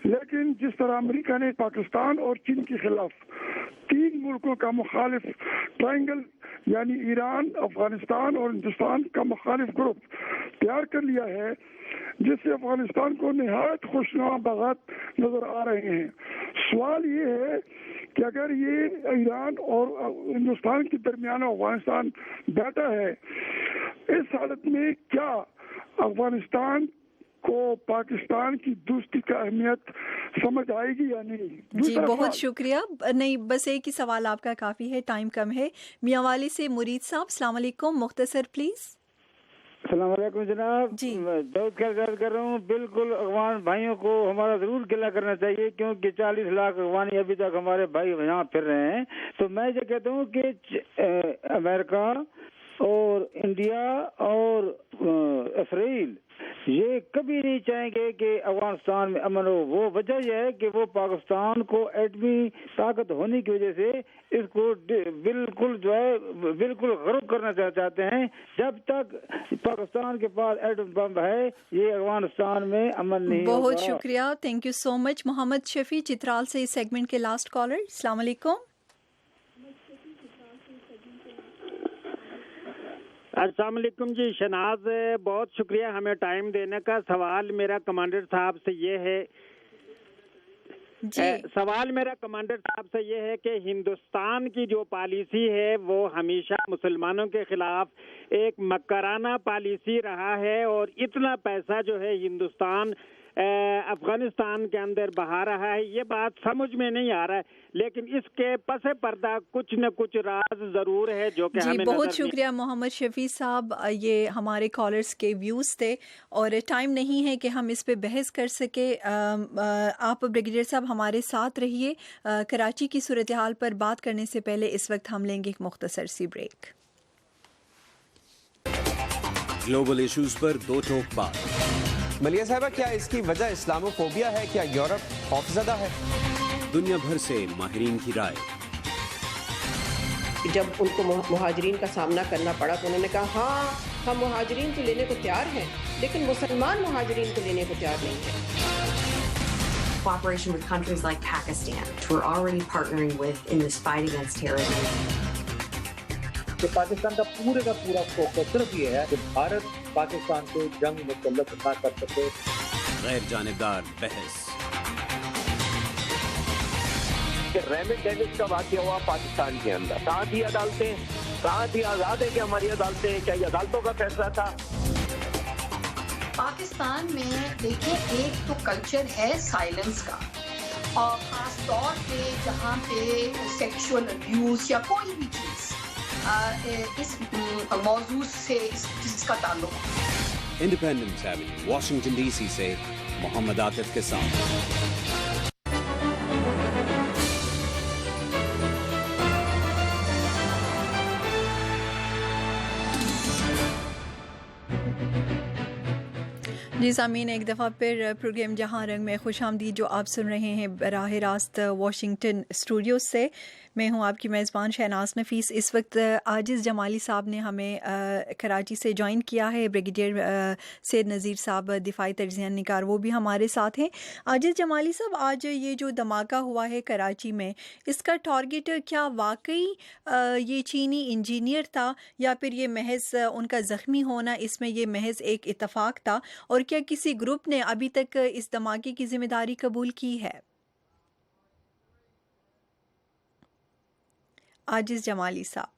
لیکن جس طرح امریکہ نے پاکستان اور چین کے خلاف 3 ملکوں کا مخالف ٹرائنگل یعنی ایران، افغانستان اور ہندوستان کا مخالف گروپ تیار کر لیا ہے، جس سے افغانستان کو نہایت خوشنما باغات نظر آ رہے ہیں. سوال یہ ہے کہ اگر یہ ایران اور ہندوستان کے درمیان افغانستان بیٹھا ہے، اس حالت میں کیا افغانستان کو پاکستان کی دوستی کا اہمیت سمجھ آئے گی یا نہیں؟ جی بہت شکریہ. نہیں، بس ایک ہی سوال آپ کا کافی ہے، ٹائم کم ہے. میاں والی سے مرید صاحب، السلام علیکم. مختصر پلیز. السلام علیکم جناب. جی بہت خیر کر رہا ہوں. بالکل افغان بھائیوں کو ہمارا ضرور گلہ کرنا چاہیے، کیونکہ 40 لاکھ افغانی ابھی تک ہمارے بھائی یہاں پھر رہے ہیں. تو میں یہ کہتا ہوں کہ امریکہ اور انڈیا اور اسرائیل یہ کبھی نہیں چاہیں گے کہ افغانستان میں امن ہو. وہ وجہ یہ ہے کہ وہ پاکستان کو ایٹمی طاقت ہونے کی وجہ سے اس کو بالکل جو ہے بالکل غرق کرنا چاہتے ہیں. جب تک پاکستان کے پاس ایٹم بم ہے یہ افغانستان میں امن نہیں ہوگا. بہت شکریہ. تھینک یو سو مچ. محمد شفیع چترال سے اس سیگمنٹ کے لاسٹ کالر. السلام علیکم. السلام علیکم جی. شناز، بہت شکریہ ہمیں ٹائم دینے کا. سوال میرا کمانڈر صاحب سے یہ ہے، سوال میرا کمانڈر صاحب سے یہ ہے کہ ہندوستان کی جو پالیسی ہے وہ ہمیشہ مسلمانوں کے خلاف ایک مکرانہ پالیسی رہا ہے، اور اتنا پیسہ جو ہے ہندوستان افغانستان کے اندر بہا رہا ہے، یہ بات سمجھ میں نہیں آ رہا ہے، لیکن اس کے پس پردہ کچھ نہ کچھ راز ضرور ہے جو کہ ہمیں بہت شکریہ محمد شفیع صاحب، یہ ہمارے کالرز کے ویوز تھے اور ٹائم نہیں ہے کہ ہم اس پہ بحث کر سکے۔ آپ بریگیڈیئر صاحب ہمارے ساتھ رہیے، کراچی کی صورتحال پر بات کرنے سے پہلے اس وقت ہم لیں گے ایک مختصر سی بریک۔ گلوبل ایشوز پر دو ٹوک بات۔ ملیہ صاحبہ، کیا اس کی وجہ اسلاموفوبیا ہے؟ کیا یورپ خوفزدہ ہے؟ دنیا بھر سے ماہرین کی رائے۔ جب ان کو مہاجرین کا سامنا کرنا پڑا تو انہوں نے کہا ہاں ہم مہاجرین کو لینے کو تیار ہیں، لیکن مسلمان مہاجرین کو لینے کو تیار نہیں ہیں۔ Cooperation with countries like Pakistan, which we're already partnering with in this fight against terrorism. کہ پاکستان کا پورا فوکس صرف یہ ہے کہ بھارت پاکستان کو جنگ مسلط نہ کر سکے۔ غیر جانبدار بحث۔ کہ ریمٹ ڈیوس کا واقعہ ہوا پاکستان کے اندر، کہاں تھی عدالتیں، کہاں تھی آزاد ہے کہ ہماری عدالتیں، کیا یہ عدالتوں کا فیصلہ تھا؟ پاکستان میں دیکھیں ایک تو کلچر ہے سائلنس کا، اور خاص طور پہ جہاں پہ سیکشول ابیوز یا کوئی بھی چیز اس موضوع سے اس کا تعلق ہے۔ انڈیپینڈنس ایونیو، واشنگٹن ڈی سی سے محمد عاطف کے ساتھ۔ جی سامعین، ایک دفعہ پھر پروگرام جہاں رنگ میں خوش آمدید، جو آپ سن رہے ہیں براہ راست واشنگٹن اسٹوڈیو سے۔ میں ہوں آپ کی میزبان شہناز نفیس۔ اس وقت عاجز جمالی صاحب نے ہمیں کراچی سے جوائن کیا ہے، بریگیڈیئر سید نذیر صاحب دفاعی تجزیہ نگار، وہ بھی ہمارے ساتھ ہیں۔ عاجز جمالی صاحب، آج یہ جو دھماکہ ہوا ہے کراچی میں، اس کا ٹارگیٹ کیا واقعی یہ چینی انجینئر تھا، یا پھر یہ محض ان کا زخمی ہونا، اس میں یہ محض ایک اتفاق تھا، اور کیا کسی گروپ نے ابھی تک اس دھماکے کی ذمہ داری قبول کی ہے؟ عاجز جمالی صاحب،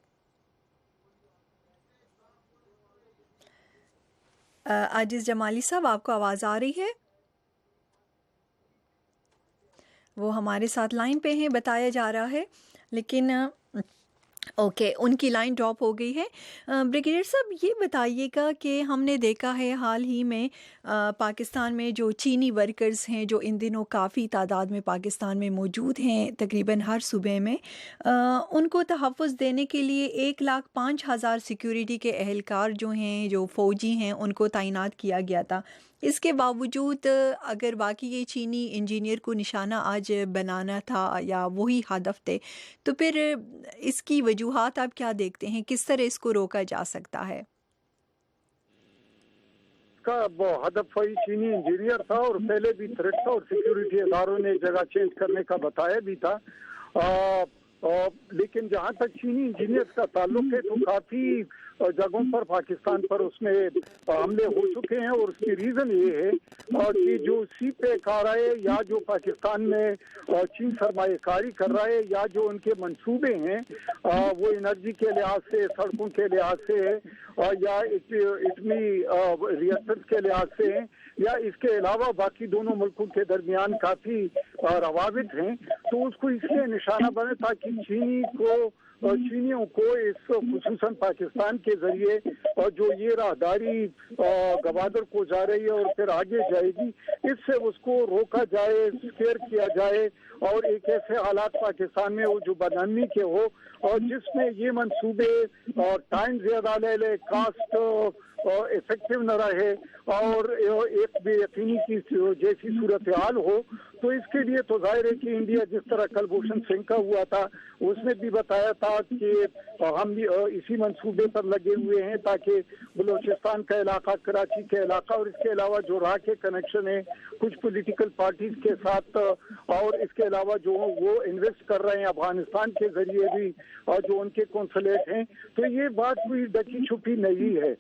عاجز جمالی صاحب، آپ کو آواز آ رہی ہے؟ وہ ہمارے ساتھ لائن پہ ہیں بتایا جا رہا ہے، لیکن اوکے، ان کی لائن ڈراپ ہو گئی ہے۔ بریگیڈیئر صاحب، یہ بتائیے گا کہ ہم نے دیکھا ہے حال ہی میں پاکستان میں جو چینی ورکرز ہیں، جو ان دنوں کافی تعداد میں پاکستان میں موجود ہیں، تقریباً ہر صوبے میں، ان کو تحفظ دینے کے لیے 1,05,000 سیکیورٹی کے اہلکار جو ہیں، جو فوجی ہیں، ان کو تعینات کیا گیا تھا۔ اس کے باوجود اگر واقعی یہ چینی انجینئر کو نشانہ آج بنانا تھا یا وہی ہدف تھے، تو پھر اس کی وجوہات آپ کیا دیکھتے ہیں؟ کس طرح اس کو روکا جا سکتا ہے؟ کا وہ ہدف وہی چینی انجینئر تھا، اور پہلے بھی تھریٹ تھا، اور سیکیورٹی اداروں نے جگہ چینج کرنے کا بتایا بھی تھا۔ لیکن جہاں تک چینی انجینئر کا تعلق ہے، تو کافی جگہوں پر پاکستان پر اس میں حملے ہو چکے ہیں، اور اس کی ریزن یہ ہے کہ جو سی پیک آ رہا ہے، یا جو پاکستان میں چین سرمایہ کاری کر رہا ہے، یا جو ان کے منصوبے ہیں وہ انرجی کے لحاظ سے، سڑکوں کے لحاظ سے، یا ایٹمی ریئیکٹرز کے لحاظ سے، یا اس کے علاوہ باقی دونوں ملکوں کے درمیان کافی روابط ہیں، تو اس کو اس لیے نشانہ بنے تاکہ چینیوں کو اس خصوصاً پاکستان کے ذریعے جو یہ راہداری گوادر کو جا رہی ہے اور پھر آگے جائے گی، اس سے اس کو روکا جائے، اسکیئر کیا جائے، اور ایک ایسے حالات پاکستان میں ہو جو بدنامی کے ہو، اور جس میں یہ منصوبے ٹائم زیادہ لے لے، کاسٹ افیکٹو نہ رہے، اور ایک بے یقینی کی جیسی صورتحال ہو۔ تو اس کے لیے تو ظاہر ہے کہ انڈیا جس طرح کلبھوشن سنگھ کا ہوا تھا، اس نے بھی بتایا تھا کہ ہم اسی منصوبے پر لگے ہوئے ہیں تاکہ بلوچستان کا علاقہ، کراچی کا علاقہ، اور اس کے علاوہ جو راہ کے کنیکشن ہیں کچھ پولیٹیکل پارٹیز کے ساتھ، اور اس کے علاوہ جو وہ انویسٹ کر رہے ہیں افغانستان کے ذریعے بھی، اور جو ان کے کونسلیٹ ہیں، تو یہ بات کوئی ڈکی چھپی نہیں ہے۔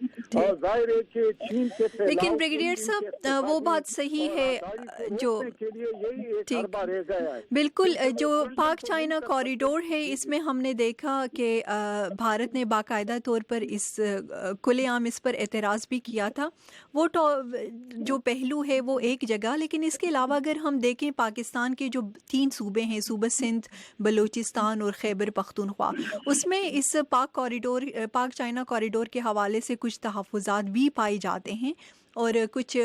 ظاہر ہے کہ چین کے لیکن بریگیڈیئر صاحب وہ بات صحیح ہے جو ٹھیک بالکل جو پاک چائنا کوریڈور ہے اس میں ہم نے دیکھا کہ بھارت نے باقاعدہ طور پر اس کھلے عام اس پر اعتراض بھی کیا تھا. وہ جو پہلو ہے وہ ایک جگہ, لیکن اس کے علاوہ اگر ہم دیکھیں پاکستان کے جو 3 صوبے ہیں, صوبہ سندھ, بلوچستان اور خیبر پختونخوا, اس میں اس پاک چائنا کوریڈور کے حوالے سے کچھ تحفظات بھی پائے جاتے ہیں اور کچھ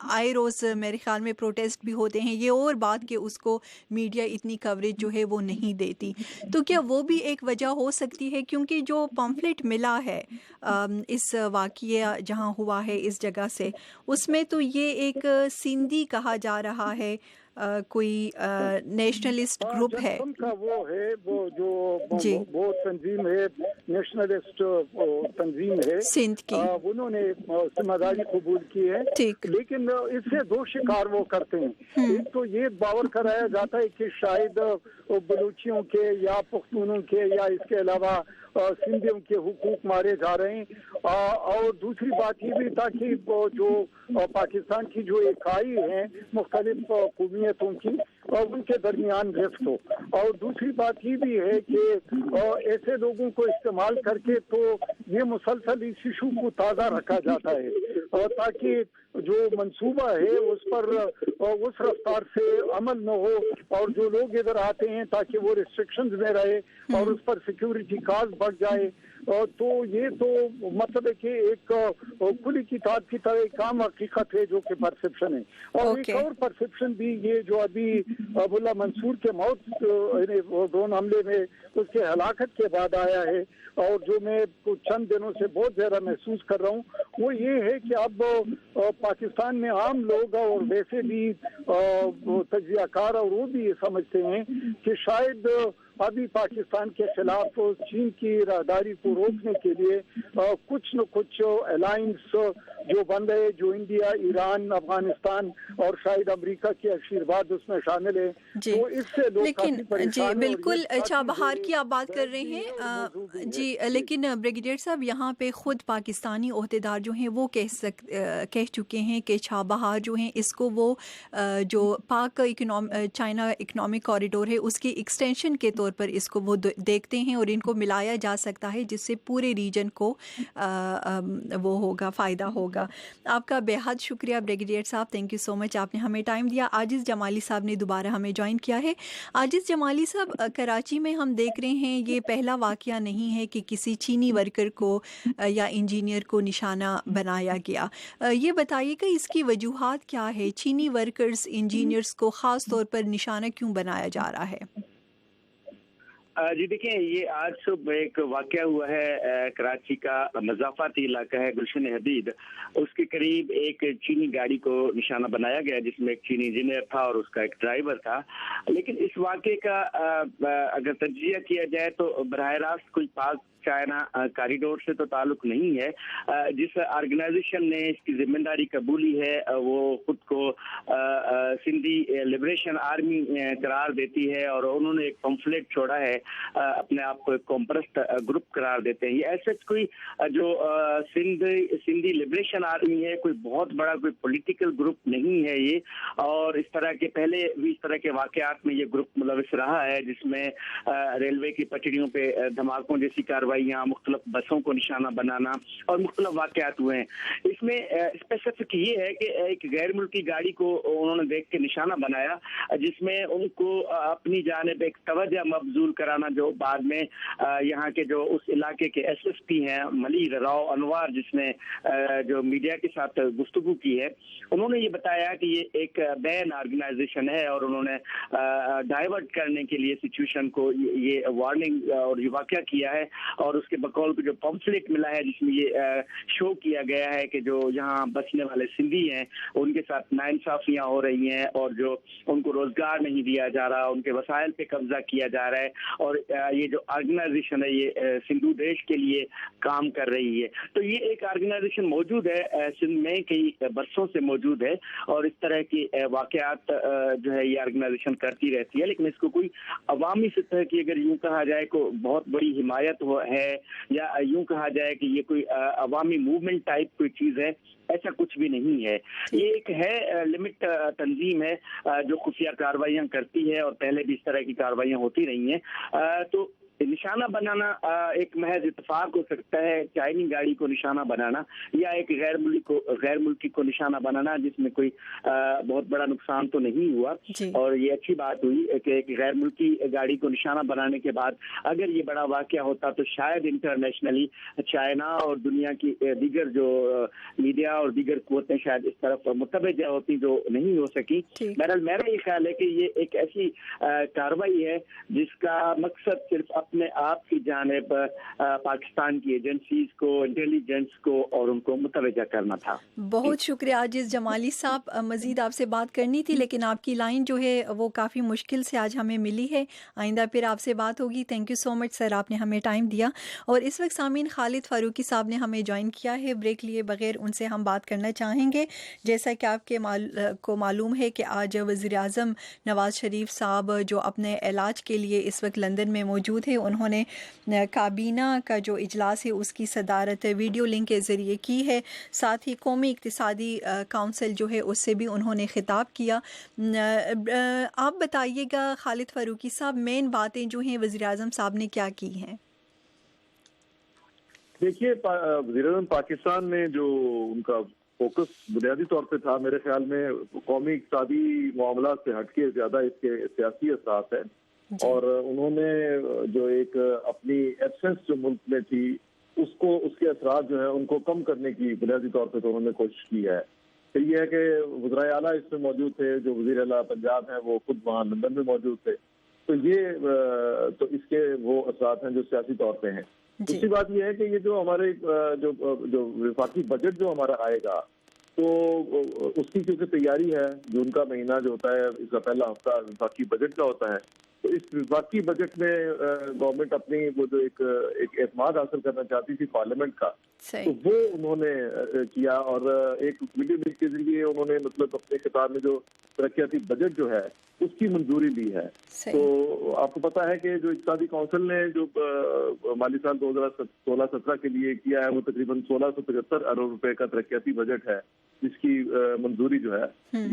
آئے روز میرے خیال میں پروٹیسٹ بھی ہوتے ہیں. یہ اور بات کہ اس کو میڈیا اتنی کوریج جو ہے وہ نہیں دیتی, تو کیا وہ بھی ایک وجہ ہو سکتی ہے؟ کیونکہ جو پمفلٹ ملا ہے اس واقعہ جہاں ہوا ہے اس جگہ سے, اس میں تو یہ ایک سندھی کہا جا رہا ہے, کوئی نیشنلسٹ گروپ ہے, وہ ہے وہ جو وہ تنظیم ہے, نیشنلسٹ تنظیم ہے سندھ کی, انہوں نے ذمہ داری قبول کی ہے. لیکن اس سے 2 شکار وہ کرتے ہیں. ایک تو یہ باور کرایا جاتا ہے کہ شاید بلوچیوں کے یا پختونوں کے یا اس کے علاوہ سندھیوں کے حقوق مارے جا رہے ہیں, اور دوسری بات یہ بھی تاکہ جو پاکستان کی جو اکائی ہیں مختلف قومیتوں کی اور ان کے درمیان رفت ہو. اور دوسری بات یہ بھی ہے کہ ایسے لوگوں کو استعمال کر کے تو یہ مسلسل اس ایشو کو تازہ رکھا جاتا ہے, اور تاکہ جو منصوبہ ہے اس پر اس رفتار سے عمل نہ ہو, اور جو لوگ ادھر آتے ہیں تاکہ وہ ریسٹرکشنز میں رہے اور اس پر سیکیورٹی کاسٹ بڑھ جائے. تو یہ تو مطلب ہے کہ ایک کھلی کتاب کی طرح ایک عام حقیقت ہے جو کہ پرسپشن ہے. اور ایک اور پرسپشن بھی یہ جو ابھی ابواللہ منصور کے موت ڈرون حملے میں اس کے ہلاکت کے بعد آیا ہے, اور جو میں چند دنوں سے بہت زیادہ محسوس کر رہا ہوں, وہ یہ ہے کہ اب پاکستان میں عام لوگ اور ویسے بھی تجزیہ کار اور وہ بھی یہ سمجھتے ہیں کہ شاید ابھی پاکستان کے خلاف چین کی راہداری کو روکنے کے لیے کچھ نہ کچھ الائنس جو بن رہے, جو انڈیا, ایران, افغانستان اور شاید امریکہ کے آشیرواد اس میں شامل ہے. تو اس سے لوگ لیکن جی بالکل چابہار کی آپ بات کر رہے ہیں جی, لیکن بریگیڈیئر صاحب یہاں پہ خود پاکستانی عہدیدار جو ہیں وہ کہہ چکے ہیں کہ چابہار جو ہیں اس کو وہ جو پاک چائنا اکنامک کوریڈور ہے اس کی ایکسٹینشن کے طور پر اس کو وہ دیکھتے ہیں, اور ان کو ملایا جا سکتا ہے جس سے پورے ریجن کو وہ ہوگا, فائدہ ہوگا. آپ کا بے حد شکریہ بریگیڈیئر صاحب, تھینک یو سو مچ, آپ نے ہمیں ٹائم دیا. عاجز جمالی صاحب نے دوبارہ ہمیں جوائن کیا ہے. عاجز جمالی صاحب, کراچی میں ہم دیکھ رہے ہیں یہ پہلا واقعہ نہیں ہے کہ کسی چینی ورکر کو یا انجینئر کو نشانہ بنایا گیا. یہ بتائیے کہ اس کی وجوہات کیا ہے؟ چینی ورکرز, انجینئرز کو خاص طور پر نشانہ کیوں بنایا جا رہا ہے؟ جی دیکھیں, یہ آج صبح ایک واقعہ ہوا ہے کراچی کا مضافاتی علاقہ ہے گلشن حدید, اس کے قریب ایک چینی گاڑی کو نشانہ بنایا گیا جس میں ایک چینی انجینئر تھا اور اس کا ایک ڈرائیور تھا. لیکن اس واقعے کا اگر تجزیہ کیا جائے تو براہ راست کوئی پاک چائنا کاریڈور سے تو تعلق نہیں ہے. جس آرگنائزیشن نے اس کی ذمہ داری قبولی ہے وہ خود کو سندھی لبریشن آرمی قرار دیتی ہے, اور انہوں نے ایک پمفلیٹ چھوڑا ہے, اپنے آپ کو ایک کمپرسٹ گروپ قرار دیتے ہیں. یہ ایسا کوئی جو سندھی لبریشن آرمی ہے, کوئی بہت بڑا کوئی پولیٹیکل گروپ نہیں ہے یہ. اور اس طرح کے پہلے بھی اس طرح کے واقعات میں یہ گروپ ملوث رہا ہے, جس میں ریلوے کی پٹڑیوں پہ دھماکوں جیسی کارروائیاں, مختلف بسوں کو نشانہ بنانا اور مختلف واقعات ہوئے ہیں. اس میں اسپیسیفک یہ ہے کہ ایک غیر ملکی گاڑی کو انہوں نے دیکھ کے نشانہ بنایا, جس میں ان کو اپنی جانب ایک توجہ مبذول کرانا, جو بعد میں یہاں کے جو اس علاقے کے ایس ایس پی ہیں ملیر راؤ انوار, جس نے جو میڈیا کے ساتھ گفتگو کی ہے, انہوں نے یہ بتایا کہ یہ ایک بین آرگنائزیشن ہے اور انہوں نے ڈائیورٹ کرنے کے لیے سچویشن کو یہ وارننگ اور یہ واقعہ کیا ہے. اور اس کے بقول کو جو پمفلیٹ ملا ہے جس میں یہ شو کیا گیا ہے کہ جو یہاں بسنے والے سندھی ہیں ان کے ساتھ ناانصافیاں ہو رہی ہیں, اور جو ان کو روزگار نہیں دیا جا رہا, ان کے وسائل پہ قبضہ کیا جا رہا ہے, اور یہ جو آرگنائزیشن ہے یہ سندھو دیش کے لیے کام کر رہی ہے. تو یہ ایک آرگنائزیشن موجود ہے سندھ میں, کئی برسوں سے موجود ہے, اور اس طرح کے واقعات جو ہے یہ آرگنائزیشن کرتی رہتی ہے. لیکن اس کو کوئی عوامی سطح کی اگر یوں کہا جائے کو بہت بڑی حمایت ہے, یا یوں کہا جائے کہ یہ کوئی عوامی موومنٹ ٹائپ کوئی چیز ہے, ایسا کچھ بھی نہیں ہے. یہ ایک ہے لمٹ تنظیم ہے جو خفیہ کارروائیاں کرتی ہے, اور پہلے بھی اس طرح کی کارروائیاں ہوتی رہی ہیں. تو نشانہ بنانا ایک محض اتفاق ہو سکتا ہے, چائنی گاڑی کو نشانہ بنانا, یا ایک غیر ملکی کو نشانہ بنانا جس میں کوئی بہت بڑا نقصان تو نہیں ہوا. اور یہ اچھی بات ہوئی کہ ایک غیر ملکی گاڑی کو نشانہ بنانے کے بعد اگر یہ بڑا واقعہ ہوتا تو شاید انٹرنیشنلی چائنا اور دنیا کی دیگر جو میڈیا اور دیگر قوتیں شاید اس طرف متوجہ ہوتی جو نہیں ہو سکی. بہرحال میرا یہ خیال ہے کہ یہ ایک ایسی کارروائی ہے جس کا مقصد صرف اپنے آپ کی جانب پاکستان کی ایجنسیز کو, انٹیلیجنس کو اور ان کو متوجہ کرنا تھا. بہت شکریہ عاجز جمالی صاحب. مزید آپ سے بات کرنی تھی لیکن آپ کی لائن جو ہے وہ کافی مشکل سے آج ہمیں ملی ہے. آئندہ پھر آپ سے بات ہوگی. تھینک یو سو مچ سر, آپ نے ہمیں ٹائم دیا. اور اس وقت سامعین خالد فاروقی صاحب نے ہمیں جوائن کیا ہے بریک لیے بغیر. ان سے ہم بات کرنا چاہیں گے. جیسا کہ آپ کو معلوم ہے کہ آج وزیر اعظم نواز شریف صاحب جو اپنے علاج کے لیے اس وقت لندن میں موجود ہے, انہوں نے کابینہ کا جو اجلاس ہے اس کی صدارت ویڈیو لنک کے ذریعے کی ہے. ساتھ ہی قومی اقتصادی کونسل جو ہے اس سے بھی انہوں نے خطاب کیا. آپ بتائیے گا خالد فاروقی صاحب, مین باتیں جو ہیں وزیر اعظم صاحب نے کیا کی ہیں؟ دیکھیے, وزیر اعظم پاکستان میں جو ان کا فوکس بنیادی طور پہ تھا, میرے خیال میں قومی اقتصادی معاملات سے ہٹ کے زیادہ اس کے سیاسی اثرات ہیں. اور انہوں نے جو ایک اپنی ایبسنس جو ملک میں تھی اس کے اثرات جو ہیں ان کو کم کرنے کی بنیادی طور پہ تو انہوں نے کوشش کی ہے. پھر یہ ہے کہ وزرائے اعلیٰ اس میں موجود تھے, جو وزیر اعلیٰ پنجاب ہیں وہ خود وہاں لندن میں موجود تھے. تو اس کے وہ اثرات ہیں جو سیاسی طور پہ ہیں. دوسری بات یہ ہے کہ یہ جو ہمارے جو وفاقی بجٹ جو ہمارا آئے گا تو اس کی کیونکہ تیاری ہے, جون کا مہینہ جو ہوتا ہے اس کا پہلا ہفتہ وفاقی بجٹ کا ہوتا ہے. تو اس وفاقی بجٹ میں گورنمنٹ اپنی وہ جو ایک اعتماد حاصل کرنا چاہتی تھی پارلیمنٹ کا, تو وہ انہوں نے کیا. اور ایک ویڈیو لنک کے ذریعے انہوں نے مطلب اپنے خطاب میں جو ترقیاتی بجٹ جو ہے اس کی منظوری لی ہے. تو آپ کو پتا ہے کہ جو اقتصادی کونسل نے جو مالی سال 2016-17 کے لیے کیا ہے وہ تقریباً 1675 ارب روپے کا ترقیاتی بجٹ ہے جس کی منظوری جو ہے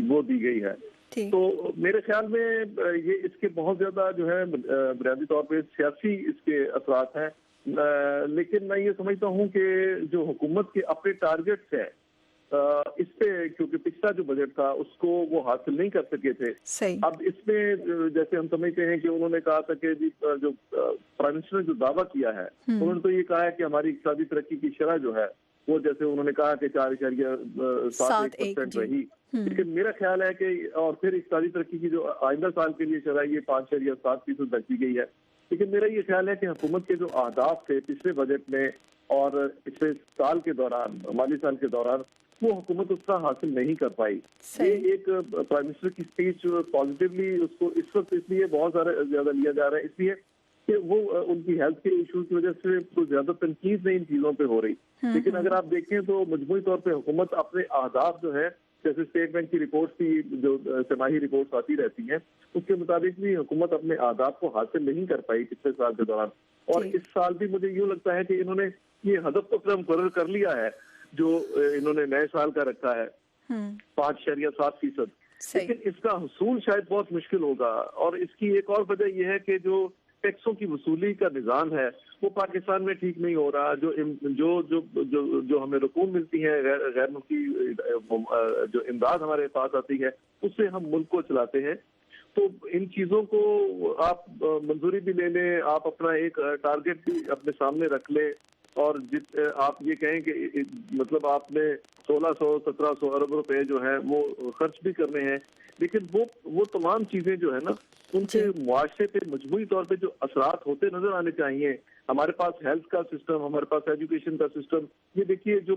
وہ دی گئی ہے. تو میرے خیال میں یہ اس کے بہت زیادہ جو ہے بنیادی طور پہ سیاسی اس کے اثرات ہیں. لیکن میں یہ سمجھتا ہوں کہ جو حکومت کے اپنے ٹارگیٹس ہیں اس پہ, کیونکہ پچھلا جو بجٹ تھا اس کو وہ حاصل نہیں کر سکے تھے. اب اس میں جیسے ہم سمجھتے ہیں کہ انہوں نے کہا تھا کہ جو پرائم منسٹر نے جو دعویٰ کیا ہے انہوں نے تو یہ کہا ہے کہ ہماری اقتصادی ترقی کی شرح جو ہے وہ جیسے انہوں نے کہا کہ 4.71% رہی. لیکن میرا خیال ہے کہ اور پھر اقتصادی ترقی کی جو آئندہ سال کے لیے شرح یہ 5.7% رکھی گئی ہے. لیکن میرا یہ خیال ہے کہ حکومت کے جو اہداف تھے پچھلے بجٹ میں اور پچھلے سال کے دوران, مالی سال کے دوران, وہ حکومت اس کا حاصل نہیں کر پائی. یہ ایک پرائم منسٹر کی اسپیچ پازیٹیولی اس کو اس وقت اس لیے بہت زیادہ لیا جا رہا ہے اس لیے کہ وہ ان کی ہیلتھ کے ایشو کی وجہ سے تو زیادہ تنقید نہیں ان چیزوں پہ ہو رہی. لیکن اگر آپ دیکھیں تو مجموعی طور پہ حکومت اپنے اہداف جو ہے, جیسے اسٹیٹ بینک کی رپورٹس کی جو سماحی رپورٹس آتی رہتی ہیں اس کے مطابق بھی حکومت اپنے اہداف کو حاصل نہیں کر پائی پچھلے سال کے دوران. اور اس سال بھی مجھے یوں لگتا ہے کہ انہوں نے یہ ہدف تو مقرر کر لیا ہے جو انہوں نے نئے سال کا رکھا ہے 5.7%, لیکن اس کا حصول شاید بہت مشکل ہوگا. اور اس کی ایک اور وجہ یہ ہے کہ جو ٹیکسوں کی وصولی کا نظام ہے وہ پاکستان میں ٹھیک نہیں ہو رہا. جو ہمیں رقوم ملتی ہے غیر ملکی جو امداد ہمارے پاس آتی ہے اس سے ہم ملک کو چلاتے ہیں. تو ان چیزوں کو آپ منظوری بھی لے لیں, آپ اپنا ایک ٹارگیٹ بھی اپنے سامنے رکھ لیں, اور آپ یہ کہیں کہ مطلب آپ نے 1600-1700 ارب روپے جو ہیں وہ خرچ بھی کرنے ہیں, لیکن وہ تمام چیزیں جو ہے نا ان کے معاشرے پہ مجموعی طور پہ جو اثرات ہوتے نظر آنے چاہیے. ہمارے پاس ہیلتھ کا سسٹم, ہمارے پاس ایجوکیشن کا سسٹم, یہ دیکھیے جو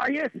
IS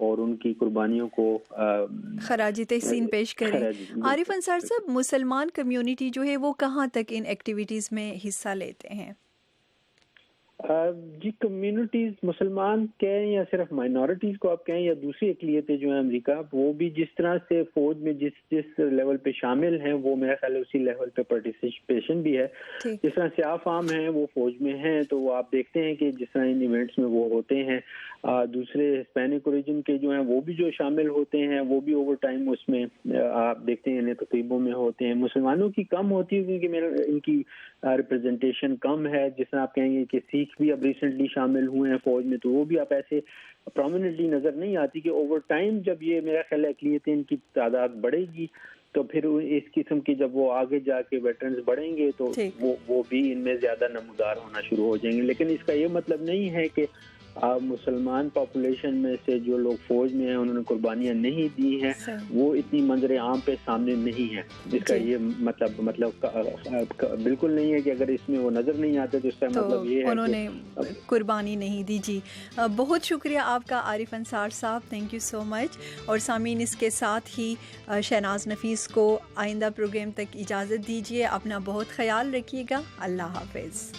اور ان کی قربانیوں کو خراج تحسین پیش کریں. عارف انصار صاحب، مسلمان کمیونٹی جو ہے وہ کہاں تک ان ایکٹیویٹیز میں حصہ لیتے ہیں؟ جی کمیونٹیز مسلمان کہیں یا صرف مائنورٹیز کو آپ کہیں یا دوسری اقلیتیں جو ہیں امریکہ، وہ بھی جس طرح سے فوج میں جس لیول پہ شامل ہیں وہ میرا خیال ہے اسی لیول پہ پارٹیسپیشن بھی ہے. جس طرح سیاہ فام ہیں وہ فوج میں ہیں تو وہ آپ دیکھتے ہیں کہ جس طرح ان ایونٹس میں وہ ہوتے ہیں. دوسرے ہسپینک اوریجن کے جو ہیں وہ بھی جو شامل ہوتے ہیں وہ بھی اوور ٹائم اس میں آپ دیکھتے ہیں تقریبوں میں ہوتے ہیں. مسلمانوں کی کم ہوتی ہے کیونکہ ان کی ریپرزنٹیشن کم ہے. جس طرح آپ کہیں گے کہ سکھ بھی اب ریسنٹلی شامل ہوئے ہیں فوج میں تو وہ بھی آپ ایسے پرومیننٹلی نظر نہیں آتی. کہ اوور ٹائم جب یہ میرا خیال ہے اقلیتیں ان کی تعداد بڑھے گی تو پھر اس قسم کی جب وہ آگے جا کے ویٹرنز بڑھیں گے تو وہ بھی ان میں زیادہ نمودار ہونا شروع ہو جائیں گے. لیکن اس کا یہ مطلب نہیں ہے کہ مسلمان پاپولیشن میں سے جو لوگ فوج میں ہیں انہوں نے قربانیاں نہیں دی ہیں وہ اتنی منظر عام پہ سامنے نہیں ہے. اس کا یہ مطلب بالکل نہیں ہے کہ اگر اس میں وہ نظر نہیں آتے تو اس کا مطلب یہ ہے انہوں نے قربانی نہیں دی. جی بہت شکریہ آپ کا عارف انصار صاحب، تھینک یو سو مچ. اور سامعین اس کے ساتھ ہی شہناز نفیس کو آئندہ پروگرام تک اجازت دیجیے. اپنا بہت خیال رکھیے گا. اللہ حافظ.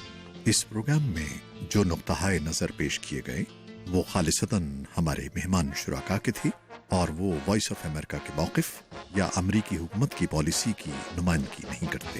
اس پروگرام میں جو نقطۂ نظر پیش کیے گئے وہ خالصتاً ہمارے مہمان شرکاء کے تھے اور وہ وائس آف امریکہ کے موقف یا امریکی حکومت کی پالیسی کی نمائندگی نہیں کرتے.